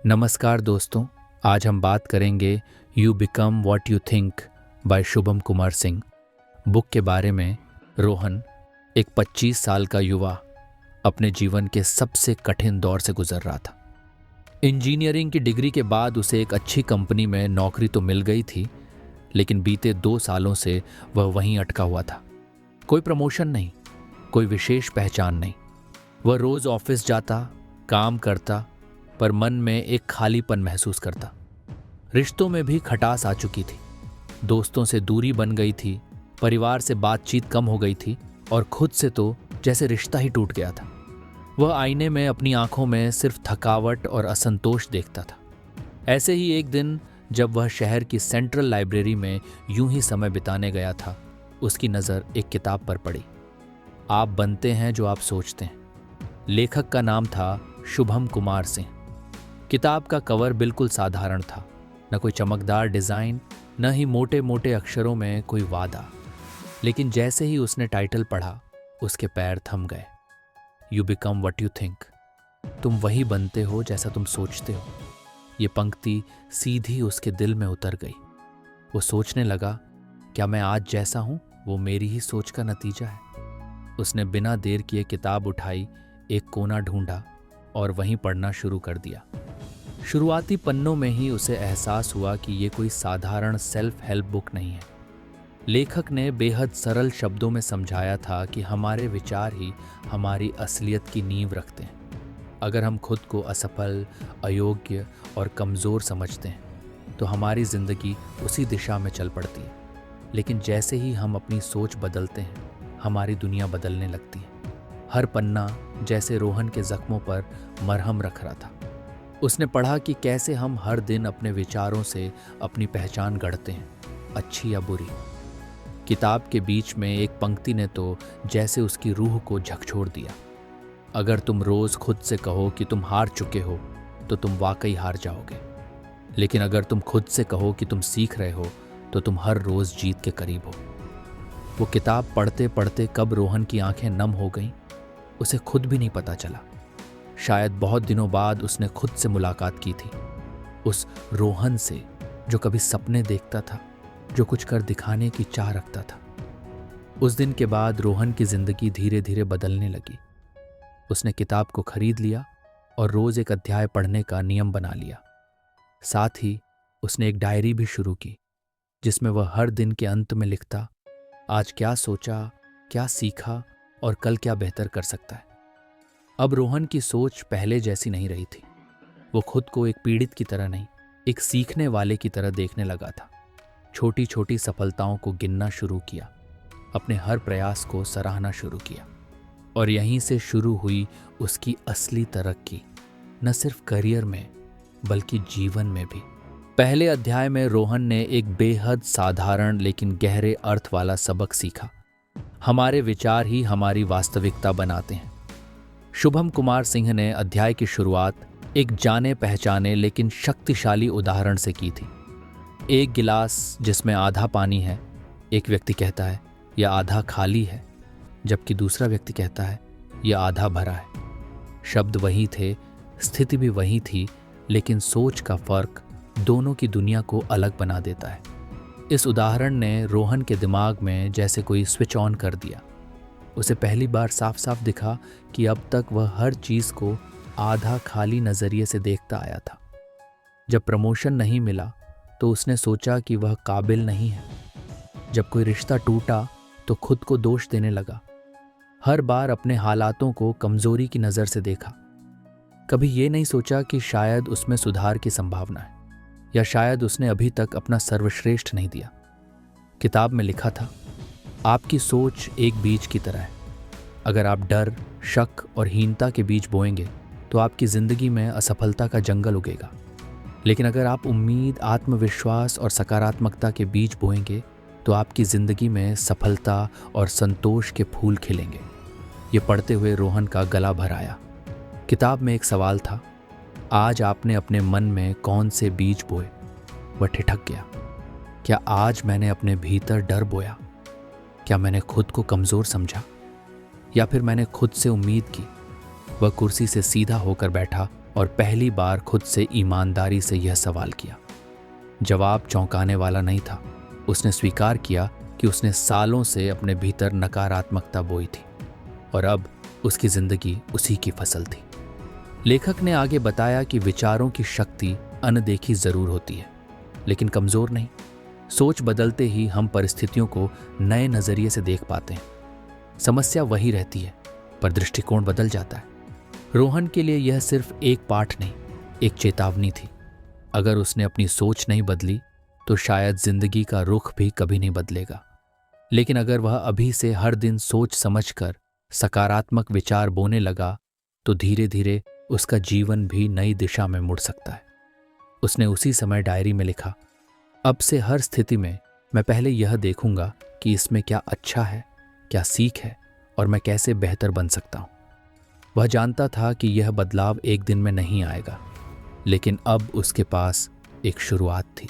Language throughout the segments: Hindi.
नमस्कार दोस्तों, आज हम बात करेंगे you become what you think by Shubham Kumar Singh book के बारे में। रोहन एक 25 साल का युवा अपने जीवन के सबसे कठिन दौर से गुजर रहा था। इंजीनियरिंग की डिग्री के बाद उसे एक अच्छी कंपनी में नौकरी तो मिल गई थी, लेकिन बीते 2 सालों से वह वहीं अटका हुआ था। कोई प्रमोशन नहीं, कोई विशेष पहचान नहीं। वह रोज ऑफिस जाता, काम करता, पर मन में एक खालीपन महसूस करता। रिश्तों में भी खटास आ चुकी थी, दोस्तों से दूरी बन गई थी, परिवार से बातचीत कम हो गई थी और खुद से तो जैसे रिश्ता ही टूट गया था। वह आईने में अपनी आंखों में सिर्फ थकावट और असंतोष देखता था। ऐसे ही एक दिन जब वह शहर की सेंट्रल लाइब्रेरी में यूं ही समय बिताने गया था, उसकी नज़र एक किताब पर पड़ी। आप बनते हैं जो आप सोचते हैं। लेखक का नाम था शुभम कुमार सिंह। किताब का कवर बिल्कुल साधारण था, न कोई चमकदार डिज़ाइन, न ही मोटे मोटे अक्षरों में कोई वादा। लेकिन जैसे ही उसने टाइटल पढ़ा, उसके पैर थम गए। You become what you think. तुम वही बनते हो जैसा तुम सोचते हो। ये पंक्ति सीधी उसके दिल में उतर गई। वो सोचने लगा, क्या मैं आज जैसा हूँ वो मेरी ही सोच का नतीजा है। उसने बिना देर किए किताब उठाई, एक कोना ढूंढा और वहीं पढ़ना शुरू कर दिया। शुरुआती पन्नों में ही उसे एहसास हुआ कि ये कोई साधारण सेल्फ हेल्प बुक नहीं है। लेखक ने बेहद सरल शब्दों में समझाया था कि हमारे विचार ही हमारी असलियत की नींव रखते हैं। अगर हम खुद को असफल, अयोग्य और कमज़ोर समझते हैं तो हमारी ज़िंदगी उसी दिशा में चल पड़ती है। लेकिन जैसे ही हम अपनी सोच बदलते हैं, हमारी दुनिया बदलने लगती है। हर पन्ना जैसे रोहन के जख्मों पर मरहम रख रहा था। उसने पढ़ा कि कैसे हम हर दिन अपने विचारों से अपनी पहचान गढ़ते हैं, अच्छी या बुरी। किताब के बीच में एक पंक्ति ने तो जैसे उसकी रूह को झकझोर दिया। अगर तुम रोज खुद से कहो कि तुम हार चुके हो तो तुम वाकई हार जाओगे, लेकिन अगर तुम खुद से कहो कि तुम सीख रहे हो तो तुम हर रोज जीत के करीब हो। वो किताब पढ़ते पढ़ते कब रोहन की आंखें नम हो गईं, उसे खुद भी नहीं पता चला। शायद बहुत दिनों बाद उसने खुद से मुलाकात की थी, उस रोहन से जो कभी सपने देखता था, जो कुछ कर दिखाने की चाह रखता था। उस दिन के बाद रोहन की जिंदगी धीरे धीरे बदलने लगी। उसने किताब को खरीद लिया और रोज एक अध्याय पढ़ने का नियम बना लिया। साथ ही उसने एक डायरी भी शुरू की, जिसमें वह हर दिन के अंत में लिखता, आज क्या सोचा, क्या सीखा और कल क्या बेहतर कर सकता है। अब रोहन की सोच पहले जैसी नहीं रही थी। वो खुद को एक पीड़ित की तरह नहीं, एक सीखने वाले की तरह देखने लगा था। छोटी छोटी सफलताओं को गिनना शुरू किया, अपने हर प्रयास को सराहना शुरू किया। और यहीं से शुरू हुई उसकी असली तरक्की, न सिर्फ करियर में बल्कि जीवन में भी। पहले अध्याय में रोहन ने एक बेहद साधारण लेकिन गहरे अर्थ वाला सबक सीखा। हमारे विचार ही हमारी वास्तविकता बनाते हैं। शुभम कुमार सिंह ने अध्याय की शुरुआत एक जाने पहचाने लेकिन शक्तिशाली उदाहरण से की थी। एक गिलास जिसमें आधा पानी है, एक व्यक्ति कहता है यह आधा खाली है, जबकि दूसरा व्यक्ति कहता है यह आधा भरा है। शब्द वही थे, स्थिति भी वही थी, लेकिन सोच का फर्क दोनों की दुनिया को अलग बना देता है। इस उदाहरण ने रोहन के दिमाग में जैसे कोई स्विच ऑन कर दिया। उसे पहली बार साफ साफ दिखा कि अब तक वह हर चीज को आधा खाली नजरिए से देखता आया था। जब प्रमोशन नहीं मिला तो उसने सोचा कि वह काबिल नहीं है। जब कोई रिश्ता टूटा तो खुद को दोष देने लगा। हर बार अपने हालातों को कमजोरी की नजर से देखा। कभी ये नहीं सोचा कि शायद उसमें सुधार की संभावना है, या शायद उसने अभी तक अपना सर्वश्रेष्ठ नहीं दिया। किताब में लिखा था, आपकी सोच एक बीज की तरह है। अगर आप डर, शक और हीनता के बीज बोएंगे तो आपकी जिंदगी में असफलता का जंगल उगेगा। लेकिन अगर आप उम्मीद, आत्मविश्वास और सकारात्मकता के बीज बोएंगे तो आपकी जिंदगी में सफलता और संतोष के फूल खिलेंगे। ये पढ़ते हुए रोहन का गला भर आया। किताब में एक सवाल था, आज आपने अपने मन में कौन से बीज बोए? वह ठिठक गया। क्या आज मैंने अपने भीतर डर बोया? क्या मैंने खुद को कमज़ोर समझा? या फिर मैंने खुद से उम्मीद की? वह कुर्सी से सीधा होकर बैठा और पहली बार खुद से ईमानदारी से यह सवाल किया। जवाब चौंकाने वाला नहीं था। उसने स्वीकार किया कि उसने सालों से अपने भीतर नकारात्मकता बोई थी और अब उसकी जिंदगी उसी की फसल थी। लेखक ने आगे बताया कि विचारों की शक्ति अनदेखी जरूर होती है, लेकिन कमजोर नहीं। सोच बदलते ही हम परिस्थितियों को नए नजरिए से देख पाते हैं। समस्या वही रहती है, पर दृष्टिकोण बदल जाता है। रोहन के लिए यह सिर्फ एक पाठ नहीं, एक चेतावनी थी। अगर उसने अपनी सोच नहीं बदली तो शायद जिंदगी का रुख भी कभी नहीं बदलेगा। लेकिन अगर वह अभी से हर दिन सोच समझकर सकारात्मक विचार बोने लगा तो धीरे धीरे उसका जीवन भी नई दिशा में मुड़ सकता है। उसने उसी समय डायरी में लिखा, अब से हर स्थिति में मैं पहले यह देखूंगा कि इसमें क्या अच्छा है, क्या सीख है और मैं कैसे बेहतर बन सकता हूं। वह जानता था कि यह बदलाव एक दिन में नहीं आएगा, लेकिन अब उसके पास एक शुरुआत थी,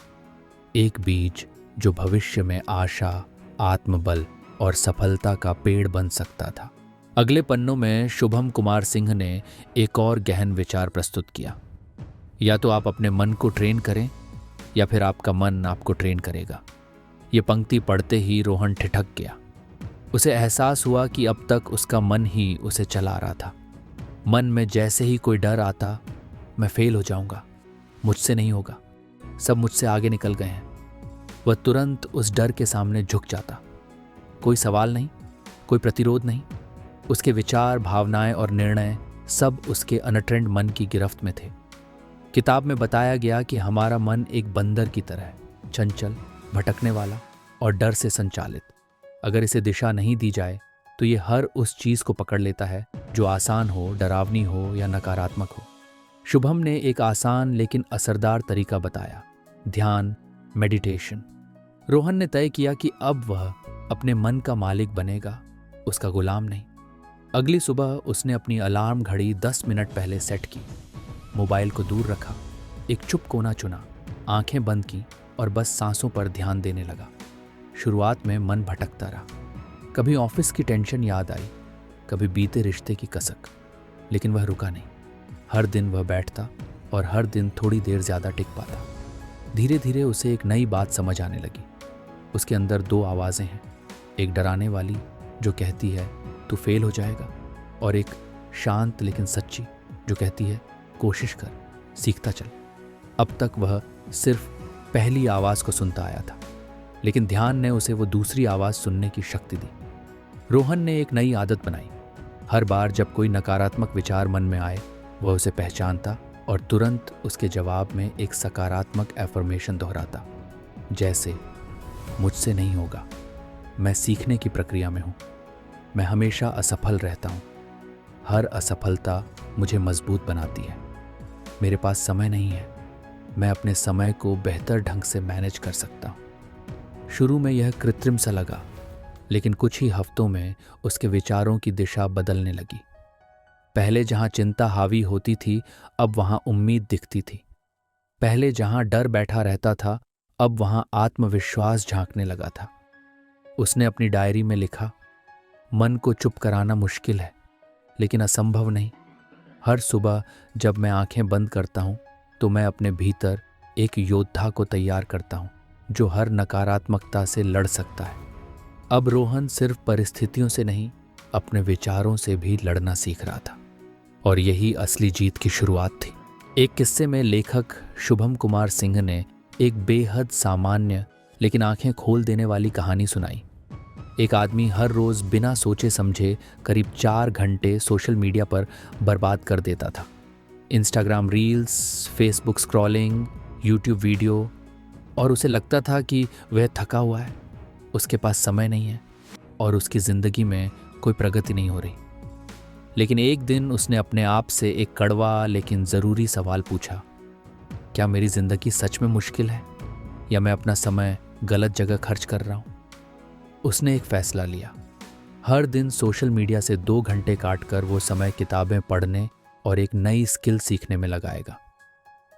एक बीज जो भविष्य में आशा, आत्मबल और सफलता का पेड़ बन सकता था। अगले पन्नों में शुभम कुमार सिंह ने एक और गहन विचार प्रस्तुत किया। या तो आप अपने मन को ट्रेन करें या फिर आपका मन आपको ट्रेन करेगा। ये पंक्ति पढ़ते ही रोहन ठिठक गया। उसे एहसास हुआ कि अब तक उसका मन ही उसे चला रहा था। मन में जैसे ही कोई डर आता, मैं फेल हो जाऊंगा, मुझसे नहीं होगा, सब मुझसे आगे निकल गए हैं, वह तुरंत उस डर के सामने झुक जाता। कोई सवाल नहीं, कोई प्रतिरोध नहीं। उसके विचार, भावनाएं और निर्णय सब उसके अनट्रेंड मन की गिरफ्त में थे। किताब में बताया गया कि हमारा मन एक बंदर की तरह है, चंचल, भटकने वाला और डर से संचालित। अगर इसे दिशा नहीं दी जाए तो ये हर उस चीज को पकड़ लेता है जो आसान हो, डरावनी हो या नकारात्मक हो। शुभम ने एक आसान लेकिन असरदार तरीका बताया, ध्यान, मेडिटेशन। रोहन ने तय किया कि अब वह अपने मन का मालिक बनेगा, उसका गुलाम नहीं। अगली सुबह उसने अपनी अलार्म घड़ी 10 मिनट पहले सेट की, मोबाइल को दूर रखा, एक चुप कोना चुना, आंखें बंद की और बस सांसों पर ध्यान देने लगा। शुरुआत में मन भटकता रहा, कभी ऑफिस की टेंशन याद आई, कभी बीते रिश्ते की कसक, लेकिन वह रुका नहीं। हर दिन वह बैठता और हर दिन थोड़ी देर ज्यादा टिक पाता। धीरे धीरे उसे एक नई बात समझ आने लगी। उसके अंदर दो आवाजें हैं, एक डराने वाली जो कहती है तू फेल हो जाएगा, और एक शांत लेकिन सच्ची जो कहती है कोशिश कर, सीखता चल। अब तक वह सिर्फ पहली आवाज को सुनता आया था, लेकिन ध्यान ने उसे वो दूसरी आवाज सुनने की शक्ति दी। रोहन ने एक नई आदत बनाई। हर बार जब कोई नकारात्मक विचार मन में आए, वह उसे पहचानता और तुरंत उसके जवाब में एक सकारात्मक एफर्मेशन दोहराता, जैसे मुझसे नहीं होगा, मैं सीखने की प्रक्रिया में हूं, मैं हमेशा असफल रहता हूं, हर असफलता मुझे मजबूत बनाती है, मेरे पास समय नहीं है, मैं अपने समय को बेहतर ढंग से मैनेज कर सकता हूं। शुरू में यह कृत्रिम सा लगा, लेकिन कुछ ही हफ्तों में उसके विचारों की दिशा बदलने लगी। पहले जहां चिंता हावी होती थी, अब वहां उम्मीद दिखती थी। पहले जहां डर बैठा रहता था, अब वहां आत्मविश्वास झांकने लगा था। उसने अपनी डायरी में लिखा, मन को चुप कराना मुश्किल है, लेकिन असंभव नहीं। हर सुबह जब मैं आंखें बंद करता हूं, तो मैं अपने भीतर एक योद्धा को तैयार करता हूं, जो हर नकारात्मकता से लड़ सकता है। अब रोहन सिर्फ परिस्थितियों से नहीं, अपने विचारों से भी लड़ना सीख रहा था, और यही असली जीत की शुरुआत थी। एक किस्से में लेखक शुभम कुमार सिंह ने एक बेहद सामान्य लेकिन आंखें खोल देने वाली कहानी सुनाई। एक आदमी हर रोज बिना सोचे समझे करीब 4 घंटे सोशल मीडिया पर बर्बाद कर देता था। Instagram reels, Facebook scrolling, YouTube video, और उसे लगता था कि वह थका हुआ है, उसके पास समय नहीं है और उसकी जिंदगी में कोई प्रगति नहीं हो रही। लेकिन एक दिन उसने अपने आप से एक कड़वा लेकिन ज़रूरी सवाल पूछा, क्या मेरी ज़िंदगी सच में मुश्किल है या मैं अपना समय गलत जगह खर्च कर रहा हूँ? उसने एक फैसला लिया, हर दिन सोशल मीडिया से 2 घंटे काटकर वो समय किताबें पढ़ने और एक नई स्किल सीखने में लगाएगा।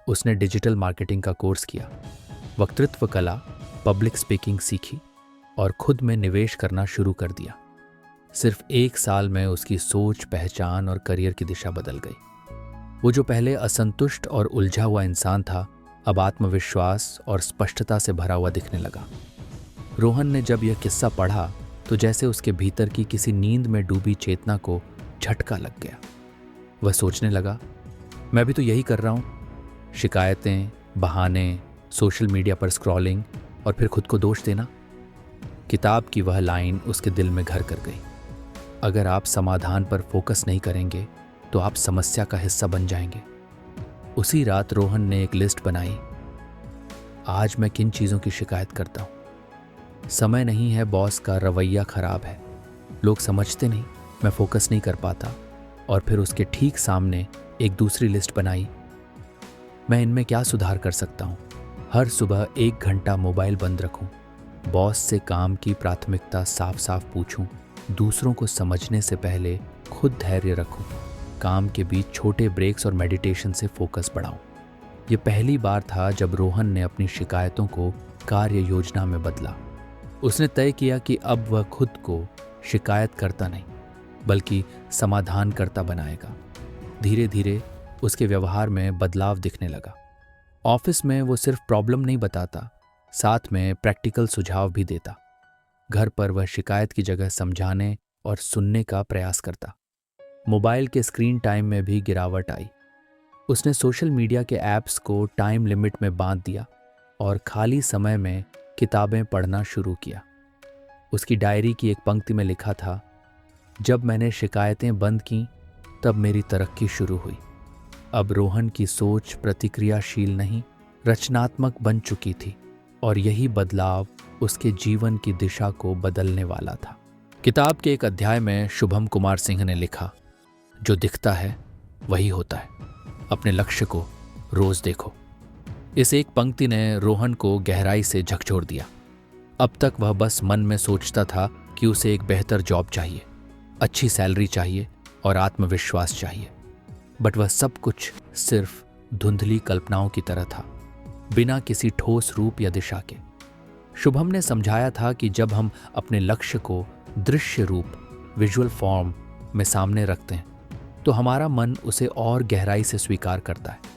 उसने डिजिटल मार्केटिंग का कोर्स किया, वक्तृत्व कला, पब्लिक स्पीकिंग सीखी और खुद में निवेश करना शुरू कर दिया। सिर्फ 1 साल में उसकी सोच, पहचान और करियर की दिशा बदल गई। वो जो पहले असंतुष्ट और उलझा हुआ इंसान था, अब आत्मविश्वास और स्पष्टता से भरा हुआ दिखने लगा। रोहन ने जब यह किस्सा पढ़ा तो जैसे उसके भीतर की किसी नींद में डूबी चेतना को झटका लग गया। वह सोचने लगा, मैं भी तो यही कर रहा हूँ। शिकायतें, बहाने, सोशल मीडिया पर स्क्रॉलिंग और फिर खुद को दोष देना। किताब की वह लाइन उसके दिल में घर कर गई। अगर आप समाधान पर फोकस नहीं करेंगे तो आप समस्या का हिस्सा बन जाएंगे। उसी रात रोहन ने एक लिस्ट बनाई। आज मैं किन चीज़ों की शिकायत करता हूँ? समय नहीं है, बॉस का रवैया खराब है, लोग समझते नहीं, मैं फोकस नहीं कर पाता। और फिर उसके ठीक सामने एक दूसरी लिस्ट बनाई। मैं इनमें क्या सुधार कर सकता हूँ? हर सुबह 1 घंटा मोबाइल बंद रखूँ, बॉस से काम की प्राथमिकता साफ साफ पूछूं, दूसरों को समझने से पहले खुद धैर्य रखूं, काम के बीच छोटे ब्रेक्स और मेडिटेशन से फोकस बढ़ाऊं। ये पहली बार था जब रोहन ने अपनी शिकायतों को कार्य योजना में बदला। उसने तय किया कि अब वह खुद को शिकायत करता नहीं बल्कि समाधान करता बनाएगा। धीरे धीरे उसके व्यवहार में बदलाव दिखने लगा। ऑफिस में वो सिर्फ प्रॉब्लम नहीं बताता, साथ में प्रैक्टिकल सुझाव भी देता। घर पर वह शिकायत की जगह समझाने और सुनने का प्रयास करता। मोबाइल के स्क्रीन टाइम में भी गिरावट आई। उसने सोशल मीडिया के ऐप्स को टाइम लिमिट में बांध दिया और खाली समय में किताबें पढ़ना शुरू किया। उसकी डायरी की एक पंक्ति में लिखा था, जब मैंने शिकायतें बंद की तब मेरी तरक्की शुरू हुई। अब रोहन की सोच प्रतिक्रियाशील नहीं, रचनात्मक बन चुकी थी और यही बदलाव उसके जीवन की दिशा को बदलने वाला था। किताब के एक अध्याय में शुभम कुमार सिंह ने लिखा, जो दिखता है वही होता है, अपने लक्ष्य को रोज देखो। इस एक पंक्ति ने रोहन को गहराई से झकझोर दिया। अब तक वह बस मन में सोचता था कि उसे एक बेहतर जॉब चाहिए, अच्छी सैलरी चाहिए और आत्मविश्वास चाहिए। बट वह सब कुछ सिर्फ धुंधली कल्पनाओं की तरह था, बिना किसी ठोस रूप या दिशा के। शुभम ने समझाया था कि जब हम अपने लक्ष्य को दृश्य रूप, विजुअल फॉर्म में सामने रखते हैं तो हमारा मन उसे और गहराई से स्वीकार करता है।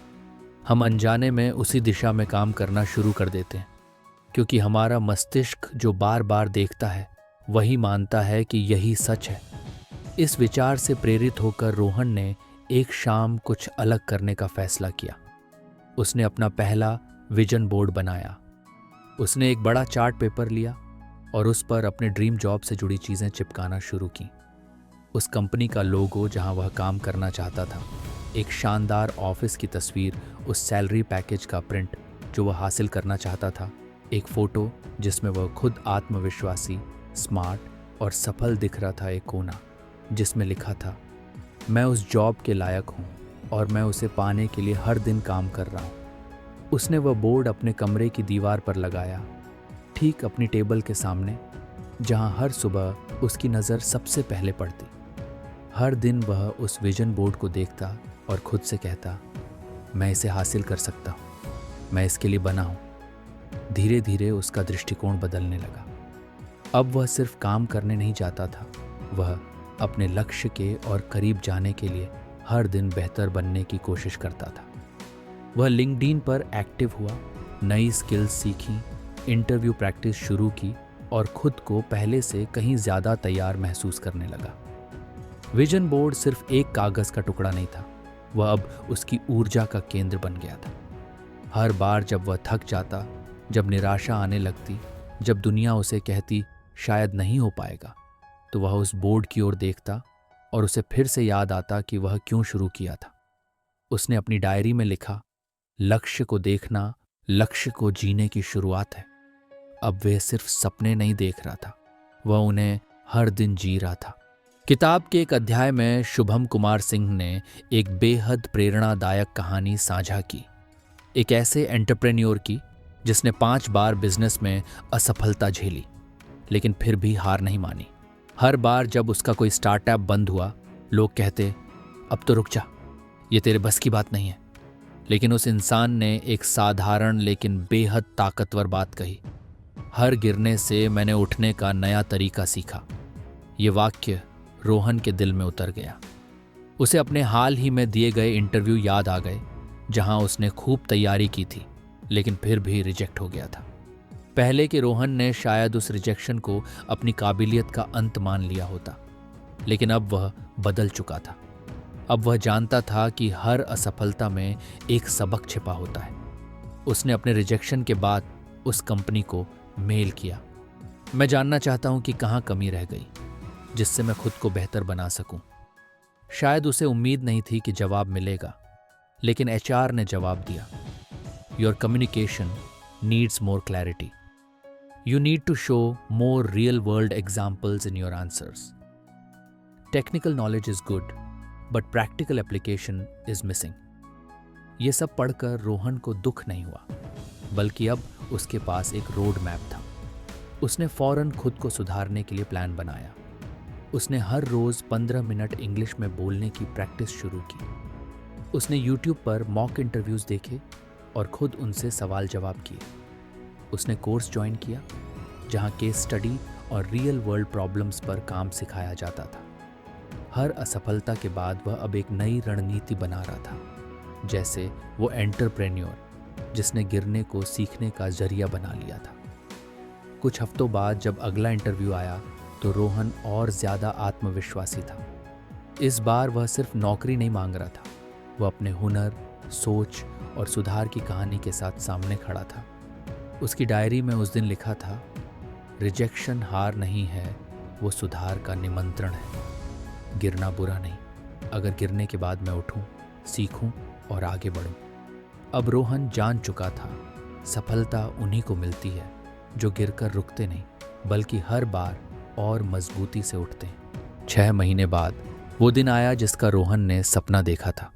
हम अनजाने में उसी दिशा में काम करना शुरू कर देते हैं, क्योंकि हमारा मस्तिष्क जो बार बार देखता है वही मानता है कि यही सच है। इस विचार से प्रेरित होकर रोहन ने एक शाम कुछ अलग करने का फैसला किया। उसने अपना पहला विजन बोर्ड बनाया। उसने एक बड़ा चार्ट पेपर लिया और उस पर अपने ड्रीम जॉब से जुड़ी चीज़ें चिपकाना शुरू की। उस कंपनी का लोगो जहां वह काम करना चाहता था, एक शानदार ऑफिस की तस्वीर, उस सैलरी पैकेज का प्रिंट जो वह हासिल करना चाहता था, एक फ़ोटो जिसमें वह खुद आत्मविश्वासी, स्मार्ट और सफल दिख रहा था, एक कोना जिसमें लिखा था, मैं उस जॉब के लायक हूँ और मैं उसे पाने के लिए हर दिन काम कर रहा हूँ। उसने वह बोर्ड अपने कमरे की दीवार पर लगाया, ठीक अपनी टेबल के सामने, जहाँ हर सुबह उसकी नज़र सबसे पहले पड़ती। हर दिन वह उस विजन बोर्ड को देखता और खुद से कहता, मैं इसे हासिल कर सकता हूँ, मैं इसके लिए बना हूँ। धीरे धीरे उसका दृष्टिकोण बदलने लगा। अब वह सिर्फ काम करने नहीं जाता था, वह अपने लक्ष्य के और करीब जाने के लिए हर दिन बेहतर बनने की कोशिश करता था। वह लिंक्डइन पर एक्टिव हुआ, नई स्किल्स सीखी, इंटरव्यू प्रैक्टिस शुरू की और खुद को पहले से कहीं ज़्यादा तैयार महसूस करने लगा। विजन बोर्ड सिर्फ एक कागज़ का टुकड़ा नहीं था, वह अब उसकी ऊर्जा का केंद्र बन गया था। हर बार जब वह थक जाता, जब निराशा आने लगती, जब दुनिया उसे कहती शायद नहीं हो पाएगा, तो वह उस बोर्ड की ओर देखता और उसे फिर से याद आता कि वह क्यों शुरू किया था। उसने अपनी डायरी में लिखा, लक्ष्य को देखना लक्ष्य को जीने की शुरुआत है। अब वह सिर्फ सपने नहीं देख रहा था, वह उन्हें हर दिन जी रहा था। किताब के एक अध्याय में शुभम कुमार सिंह ने एक बेहद प्रेरणादायक कहानी साझा की, एक ऐसे एंटरप्रेन्योर की जिसने 5 बार बिजनेस में असफलता झेली, लेकिन फिर भी हार नहीं मानी। हर बार जब उसका कोई स्टार्टअप बंद हुआ, लोग कहते, अब तो रुक जा, ये तेरे बस की बात नहीं है। लेकिन उस इंसान ने एक साधारण लेकिन बेहद ताकतवर बात कही, हर गिरने से मैंने उठने का नया तरीका सीखा। ये वाक्य रोहन के दिल में उतर गया। उसे अपने हाल ही में दिए गए इंटरव्यू याद आ गए, जहां उसने खूब तैयारी की थी, लेकिन फिर भी रिजेक्ट हो गया था। पहले के रोहन ने शायद उस रिजेक्शन को अपनी काबिलियत का अंत मान लिया होता, लेकिन अब वह बदल चुका था। अब वह जानता था कि हर असफलता में एक सबक छिपा होता है। उसने अपने रिजेक्शन के बाद उस कंपनी को मेल किया। मैं जानना चाहता हूं कि कहां कमी रह गई, जिससे मैं खुद को बेहतर बना सकूं। शायद उसे उम्मीद नहीं थी कि जवाब मिलेगा, लेकिन एचआर ने जवाब दिया, your communication needs more clarity. You need to show more real-world examples in your answers. Technical knowledge is good, but practical application is missing. ये सब पढ़कर रोहन को दुख नहीं हुआ, बल्कि अब उसके पास एक रोड मैप था। उसने फौरन खुद को सुधारने के लिए प्लान बनाया। उसने हर रोज 15 मिनट इंग्लिश में बोलने की प्रैक्टिस शुरू की। उसने यूट्यूब पर मॉक इंटरव्यूज देखे और खुद उनसे सवाल जवाब किए। उसने कोर्स ज्वाइन किया, जहां केस स्टडी और रियल वर्ल्ड प्रॉब्लम्स पर काम सिखाया जाता था। हर असफलता के बाद वह अब एक नई रणनीति बना रहा था, जैसे वो एंटरप्रेन्योर जिसने गिरने को सीखने का जरिया बना लिया था। कुछ हफ्तों बाद जब अगला इंटरव्यू आया तो रोहन और ज्यादा आत्मविश्वासी था। इस बार वह सिर्फ नौकरी नहीं मांग रहा था, वह अपने हुनर, सोच और सुधार की कहानी के साथ सामने खड़ा था। उसकी डायरी में उस दिन लिखा था, रिजेक्शन हार नहीं है, वो सुधार का निमंत्रण है। गिरना बुरा नहीं, अगर गिरने के बाद मैं उठूं, सीखूं और आगे बढ़ूं। अब रोहन जान चुका था, सफलता उन्हीं को मिलती है जो गिरकर रुकते नहीं, बल्कि हर बार और मजबूती से उठते हैं। 6 महीने बाद वो दिन आया जिसका रोहन ने सपना देखा था।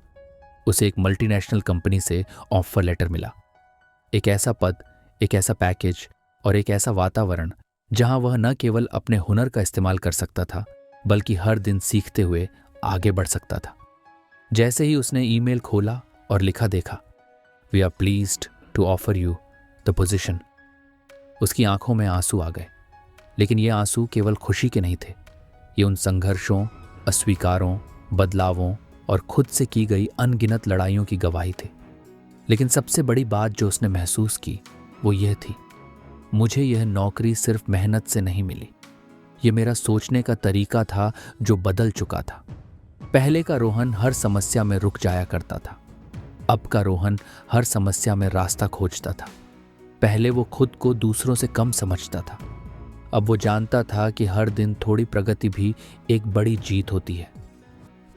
उसे एक मल्टीनेशनल कंपनी से ऑफर लेटर मिला। एक ऐसा पद, एक ऐसा पैकेज और एक ऐसा वातावरण जहां वह न केवल अपने हुनर का इस्तेमाल कर सकता था, बल्कि हर दिन सीखते हुए आगे बढ़ सकता था। जैसे ही उसने ईमेल खोला और लिखा देखा, we are pleased to offer you the position, उसकी आंखों में आंसू आ गए। लेकिन ये आंसू केवल खुशी के नहीं थे, ये उन संघर्षों, अस्वीकारों, बदलावों और खुद से की गई अनगिनत लड़ाइयों की गवाही थे। लेकिन सबसे बड़ी बात जो उसने महसूस की वो यह थी, मुझे यह नौकरी सिर्फ मेहनत से नहीं मिली, ये मेरा सोचने का तरीका था जो बदल चुका था। पहले का रोहन हर समस्या में रुक जाया करता था, अब का रोहन हर समस्या में रास्ता खोजता था। पहले वो खुद को दूसरों से कम समझता था, अब वो जानता था कि हर दिन थोड़ी प्रगति भी एक बड़ी जीत होती है।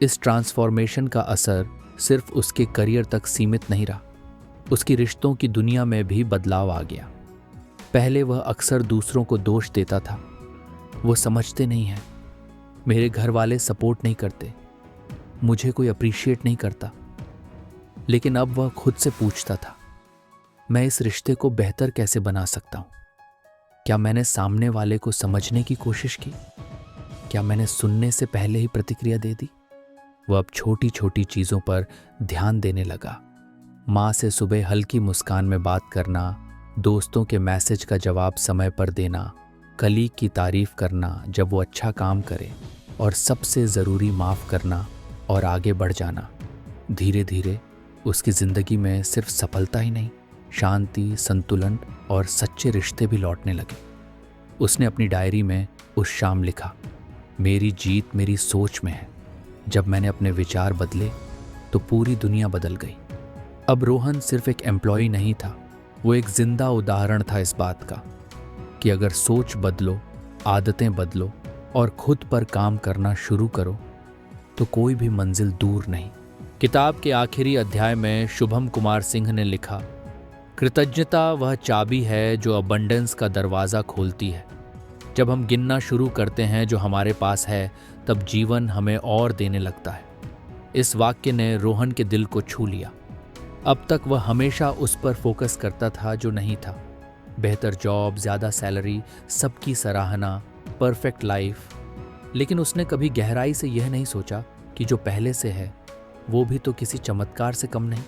इस ट्रांसफॉर्मेशन का असर सिर्फ उसके करियर तक सीमित नहीं रहा, उसकी रिश्तों की दुनिया में भी बदलाव आ गया। पहले वह अक्सर दूसरों को दोष देता था, वो समझते नहीं हैं, मेरे घर वाले सपोर्ट नहीं करते, मुझे कोई अप्रिशिएट नहीं करता। लेकिन अब वह खुद से पूछता था, मैं इस रिश्ते को बेहतर कैसे बना सकता हूं? क्या मैंने सामने वाले को समझने की कोशिश की? क्या मैंने सुनने से पहले ही प्रतिक्रिया दे दी? वह अब छोटी छोटी चीजों पर ध्यान देने लगा। माँ से सुबह हल्की मुस्कान में बात करना, दोस्तों के मैसेज का जवाब समय पर देना, कलीग की तारीफ करना जब वो अच्छा काम करे, और सबसे ज़रूरी माफ़ करना और आगे बढ़ जाना। धीरे धीरे उसकी ज़िंदगी में सिर्फ सफलता ही नहीं, शांति, संतुलन और सच्चे रिश्ते भी लौटने लगे। उसने अपनी डायरी में उस शाम लिखा, मेरी जीत मेरी सोच में है। जब मैंने अपने विचार बदले तो पूरी दुनिया बदल गई। अब रोहन सिर्फ एक एम्प्लॉय नहीं था, वो एक जिंदा उदाहरण था इस बात का कि अगर सोच बदलो, आदतें बदलो और खुद पर काम करना शुरू करो तो कोई भी मंजिल दूर नहीं। किताब के आखिरी अध्याय में शुभम कुमार सिंह ने लिखा, कृतज्ञता वह चाबी है जो अबंडेंस का दरवाज़ा खोलती है। जब हम गिनना शुरू करते हैं जो हमारे पास है, तब जीवन हमें और देने लगता है। इस वाक्य ने रोहन के दिल को छू लिया। अब तक वह हमेशा उस पर फोकस करता था जो नहीं था, बेहतर जॉब, ज़्यादा सैलरी, सबकी सराहना, परफेक्ट लाइफ। लेकिन उसने कभी गहराई से यह नहीं सोचा कि जो पहले से है वो भी तो किसी चमत्कार से कम नहीं।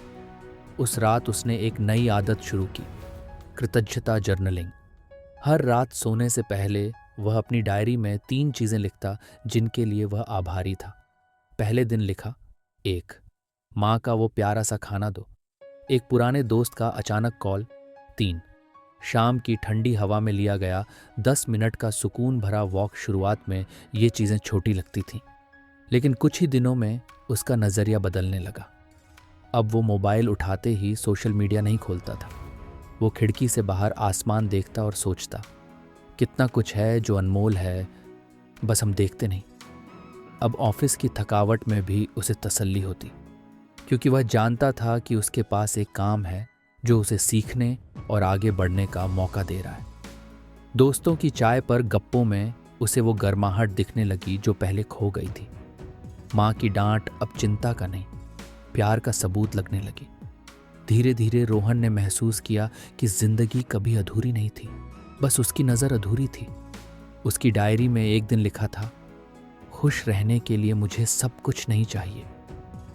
उस रात उसने एक नई आदत शुरू की, कृतज्ञता जर्नलिंग। हर रात सोने से पहले वह अपनी डायरी में 3 चीज़ें लिखता जिनके लिए वह आभारी था। पहले दिन लिखा, 1, माँ का वो प्यारा सा खाना दो। एक पुराने दोस्त का अचानक कॉल। 3, शाम की ठंडी हवा में लिया गया 10 मिनट का सुकून भरा वॉक। शुरुआत में ये चीज़ें छोटी लगती थीं, लेकिन कुछ ही दिनों में उसका नज़रिया बदलने लगा। अब वो मोबाइल उठाते ही सोशल मीडिया नहीं खोलता था। वो खिड़की से बाहर आसमान देखता और सोचता, कितना कुछ है जो अनमोल है, बस हम देखते नहीं। अब ऑफिस की थकावट में भी उसे तसल्ली होती, क्योंकि वह जानता था कि उसके पास एक काम है जो उसे सीखने और आगे बढ़ने का मौका दे रहा है। दोस्तों की चाय पर गप्पों में उसे वो गर्माहट दिखने लगी जो पहले खो गई थी। माँ की डांट अब चिंता का नहीं, प्यार का सबूत लगने लगी। धीरे धीरे रोहन ने महसूस किया कि जिंदगी कभी अधूरी नहीं थी, बस उसकी नज़र अधूरी थी। उसकी डायरी में एक दिन लिखा था, खुश रहने के लिए मुझे सब कुछ नहीं चाहिए,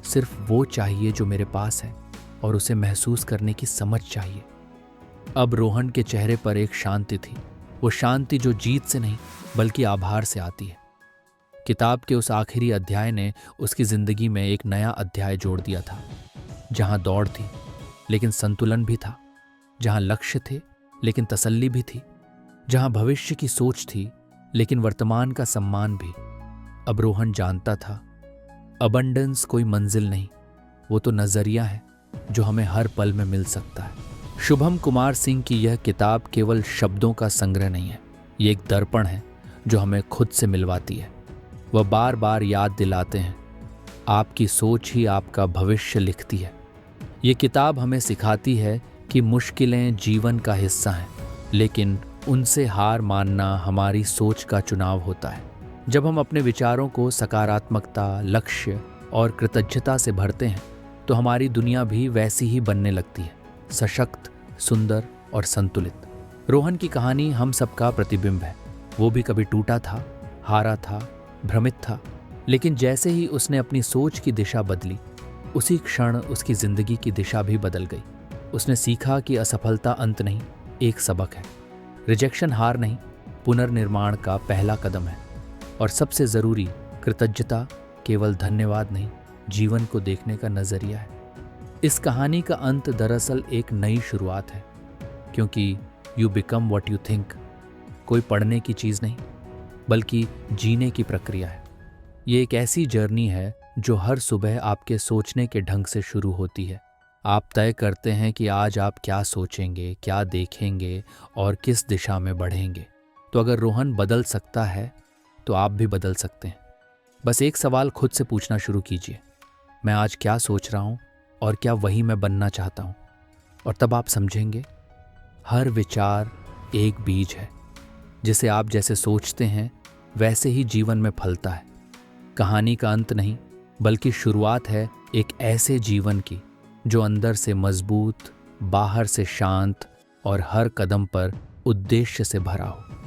सिर्फ वो चाहिए जो मेरे पास है, और उसे महसूस करने की समझ चाहिए। अब रोहन के चेहरे पर एक शांति थी, वो शांति जो जीत से नहीं बल्कि आभार से आती है। किताब के उस आखिरी अध्याय ने उसकी जिंदगी में एक नया अध्याय जोड़ दिया था, जहां दौड़ थी लेकिन संतुलन भी था, जहां लक्ष्य थे लेकिन तसल्ली भी थी, जहां भविष्य की सोच थी लेकिन वर्तमान का सम्मान भी। अब रोहन जानता था, अबंडेंस कोई मंजिल नहीं, वो तो नजरिया है जो हमें हर पल में मिल सकता है। शुभम कुमार सिंह की यह किताब केवल शब्दों का संग्रह नहीं है, ये एक दर्पण है जो हमें खुद से मिलवाती है। वह बार बार याद दिलाते हैं, आपकी सोच ही आपका भविष्य लिखती है। ये किताब हमें सिखाती है कि मुश्किलें जीवन का हिस्सा हैं, लेकिन उनसे हार मानना हमारी सोच का चुनाव होता है। जब हम अपने विचारों को सकारात्मकता, लक्ष्य और कृतज्ञता से भरते हैं, तो हमारी दुनिया भी वैसी ही बनने लगती है, सशक्त, सुंदर और संतुलित। रोहन की कहानी हम सबका प्रतिबिंब है। वो भी कभी टूटा था, हारा था, भ्रमित था, लेकिन जैसे ही उसने अपनी सोच की दिशा बदली, उसी क्षण उसकी जिंदगी की दिशा भी बदल गई। उसने सीखा कि असफलता अंत नहीं, एक सबक है। रिजेक्शन हार नहीं, पुनर्निर्माण का पहला कदम है। और सबसे जरूरी, कृतज्ञता केवल धन्यवाद नहीं, जीवन को देखने का नजरिया है। इस कहानी का अंत दरअसल एक नई शुरुआत है, क्योंकि you become what you think कोई पढ़ने की चीज नहीं, बल्कि जीने की प्रक्रिया है। ये एक ऐसी जर्नी है जो हर सुबह आपके सोचने के ढंग से शुरू होती है। आप तय करते हैं कि आज आप क्या सोचेंगे, क्या देखेंगे और किस दिशा में बढ़ेंगे। तो अगर रोहन बदल सकता है तो आप भी बदल सकते हैं। बस एक सवाल खुद से पूछना शुरू कीजिए, मैं आज क्या सोच रहा हूँ और क्या वही मैं बनना चाहता हूँ। और तब आप समझेंगे, हर विचार एक बीज है, जिसे आप जैसे सोचते हैं वैसे ही जीवन में फलता है। कहानी का अंत नहीं, बल्कि शुरुआत है एक ऐसे जीवन की जो अंदर से मजबूत, बाहर से शांत और हर कदम पर उद्देश्य से भरा हो।